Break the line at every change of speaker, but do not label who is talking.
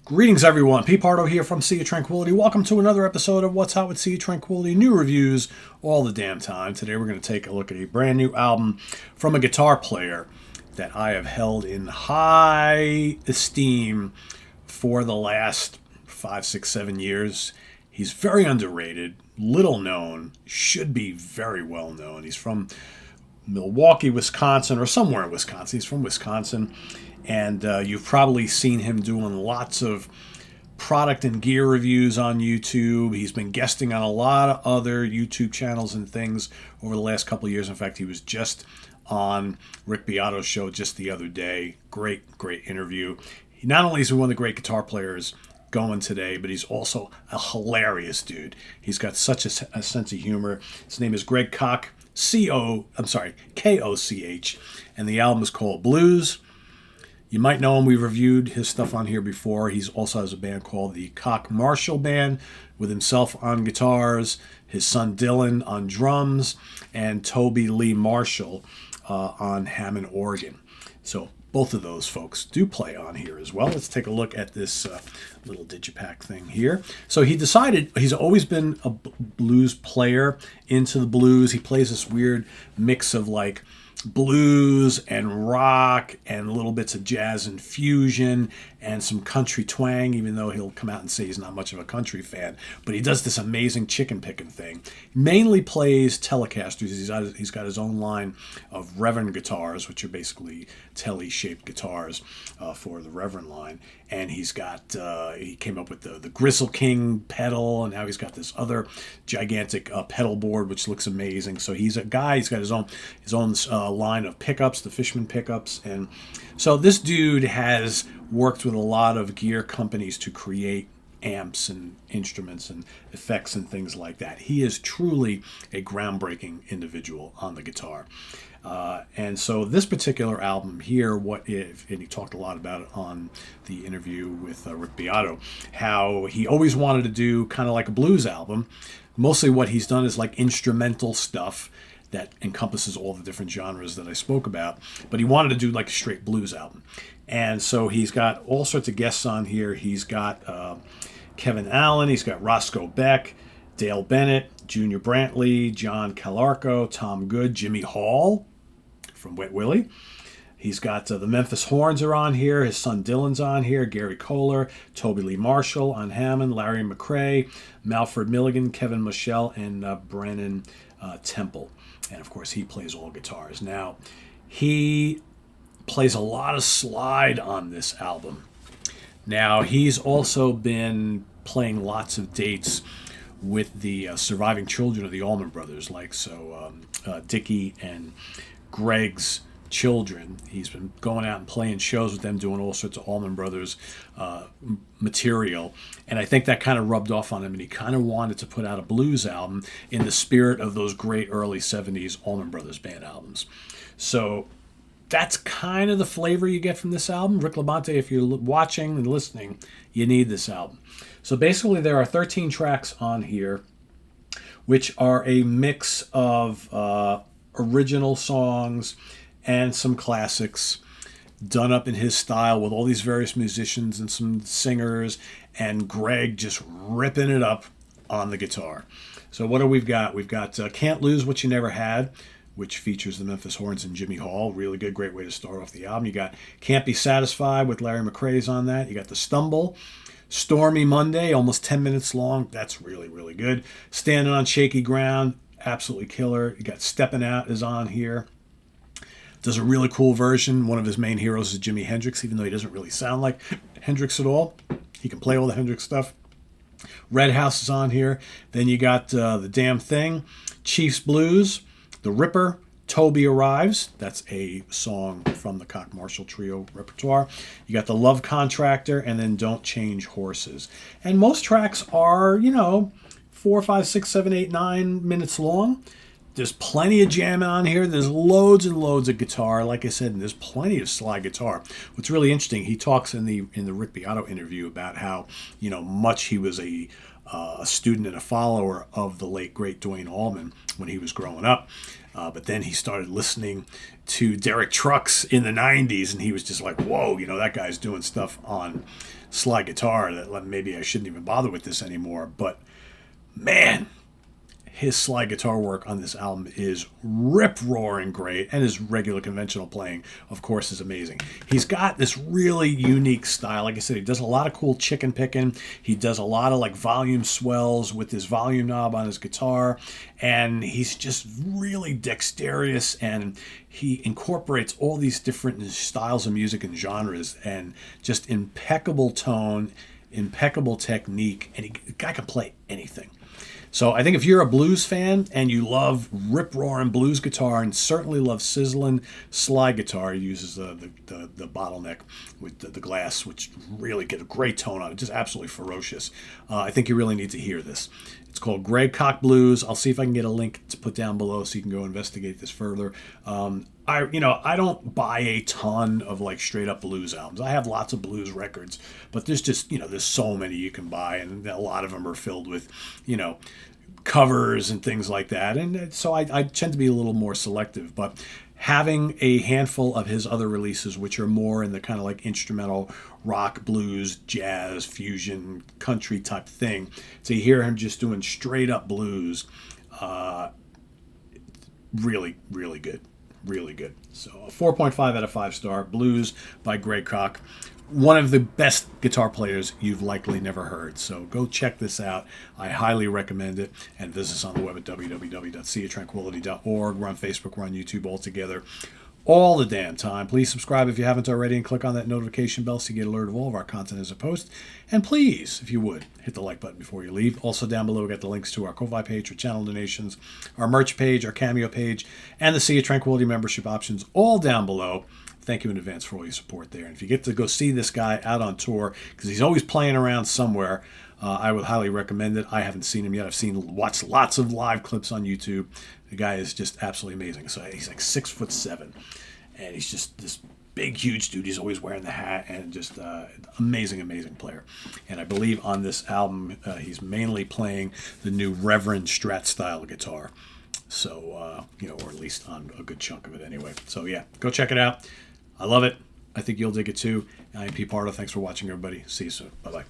Greetings, everyone. Pete Pardo here from Sea of Tranquility. Welcome to another episode of What's Hot with Sea of Tranquility. New reviews all the damn time. Today we're going to take a look at a brand new album from a guitar player that I have held in high esteem for the last 5, 6, 7 years. He's very underrated, little known, should be very well known. He's from Milwaukee, Wisconsin, or somewhere in Wisconsin. He's from Wisconsin. And you've probably seen him doing lots of product and gear reviews on YouTube. He's been guesting on a lot of other YouTube channels and things over the last couple of years. In fact, he was just on Rick Beato's show just the other day. Great interview. Not only is he one of the great guitar players going today, but he's also a hilarious dude. He's got such a sense of humor. His name is Greg Koch, Koch, and the album is called Blues. You might know him. We've reviewed his stuff on here before. He also has a band called the Koch Marshall Band with himself on guitars, his son Dylan on drums, and Toby Lee Marshall on Hammond organ. So both of those folks do play on here as well. Let's take a look at this little digipack thing here. So he decided, he's always been a blues player, into the blues. He plays this weird mix of like blues and rock and little bits of jazz and fusion and some country twang, even though he'll come out and say he's not much of a country fan. But he does this amazing chicken picking thing. Mainly plays Telecasters. He's got his own line of Reverend guitars, which are basically telly-shaped guitars for the Reverend line. And he's got, he came up with the Gristle King pedal, and now he's got this other gigantic pedal board, which looks amazing. So he's a guy, he's got his own line of pickups, the Fishman pickups. And so this dude has worked with a lot of gear companies to create amps and instruments and effects and things like that. He is truly a groundbreaking individual on the guitar. And so this particular album here, and he talked a lot about it on the interview with Rick Beato, how he always wanted to do kind of like a blues album. Mostly what he's done is like instrumental stuff that encompasses all the different genres that I spoke about. But he wanted to do like a straight blues album. And so he's got all sorts of guests on here. He's got Kevin Allen, he's got Roscoe Beck, Dale Bennett, Junior Brantley, John Calarco, Tom Good, Jimmy Hall from Wet Willie. He's got the Memphis Horns are on here. His son Dylan's on here. Gary Kohler, Toby Lee Marshall on Hammond, Larry McCrae, Malford Milligan, Kevin Michelle, and Brennan Temple. And of course, he plays all guitars. Now, he plays a lot of slide on this album. Now, he's also been playing lots of dates with the surviving children of the Allman Brothers, like Dickie and Greg's children. He's been going out and playing shows with them, doing all sorts of Allman Brothers material. And I think that kind of rubbed off on him, and he kind of wanted to put out a blues album in the spirit of those great early 70s Allman Brothers band albums. So that's kind of the flavor you get from this album. Rick Labonte, if you're watching and listening, you need this album. So basically there are 13 tracks on here, which are a mix of original songs and some classics done up in his style with all these various musicians and some singers, and Greg just ripping it up on the guitar. So what do we've got? We've got Can't Lose What You Never Had, which features the Memphis Horns and Jimmy Hall. Really good, great way to start off the album. You got Can't Be Satisfied with Larry McCrae's on that. You got The Stumble, Stormy Monday, almost 10 minutes long. That's really, really good. Standing on Shaky Ground, absolutely killer. You got Steppin' Out is on here. Does a really cool version. One of his main heroes is Jimi Hendrix, even though he doesn't really sound like Hendrix at all. He can play all the Hendrix stuff. Red House is on here. Then you got The Damn Thing, Chief's Blues, The Ripper, Toby Arrives. That's a song from the Koch Marshall Trio repertoire. You got The Love Contractor, and then Don't Change Horses. And most tracks are, 4, 5, 6, 7, 8, 9 minutes long. There's plenty of jam on here. There's loads and loads of guitar. Like I said, and there's plenty of slide guitar. What's really interesting, he talks in the Rick Beato interview about how, much he was a student and a follower of the late, great Duane Allman when he was growing up. But then he started listening to Derek Trucks in the 90s, and he was just like, whoa, that guy's doing stuff on slide guitar that maybe I shouldn't even bother with this anymore. But man, his slide guitar work on this album is rip-roaring great, and his regular conventional playing, of course, is amazing. He's got this really unique style. Like I said, he does a lot of cool chicken picking. He does a lot of like volume swells with his volume knob on his guitar, and he's just really dexterous, and he incorporates all these different styles of music and genres, and just impeccable tone, impeccable technique, and the guy can play anything. So I think if you're a blues fan and you love rip-roaring blues guitar and certainly love sizzling slide guitar, he uses the bottleneck with the glass, which really get a great tone on it, just absolutely ferocious. I think you really need to hear this. It's called Greg Koch Blues. I'll see if I can get a link to put down below so you can go investigate this further. I don't buy a ton of like straight up blues albums. I have lots of blues records, but there's just, there's so many you can buy, and a lot of them are filled with, covers and things like that. And so I tend to be a little more selective, but having a handful of his other releases, which are more in the kind of like instrumental rock, blues, jazz, fusion, country type thing, to hear him just doing straight up blues, really, really good. Really good. So a 4.5 out of 5 star. Blues by Greg Koch. One of the best guitar players you've likely never heard. So go check this out. I highly recommend it. And visit us on the web at www.seaoftranquility.org. We're on Facebook. We're on YouTube all together. All the damn time. Please subscribe if you haven't already, and click on that notification bell so you get alert of all of our content as a post. And please, if you would, hit the like button before you leave. Also down below, we got the links to our Ko-Fi page for channel donations, our merch page, our Cameo page, and the Sea of Tranquility membership options, all down below. Thank you in advance for all your support there. And if you get to go see this guy out on tour, because he's always playing around somewhere, I would highly recommend it. I haven't seen him yet. I've watched lots of live clips on YouTube. The guy is just absolutely amazing. So he's like 6'7", and he's just this big, huge dude. He's always wearing the hat, and just amazing, amazing player. And I believe on this album, he's mainly playing the new Reverend Strat style guitar. So, or at least on a good chunk of it anyway. So yeah, go check it out. I love it. I think you'll dig it too. I am Pete Pardo. Thanks for watching, everybody. See you soon. Bye-bye.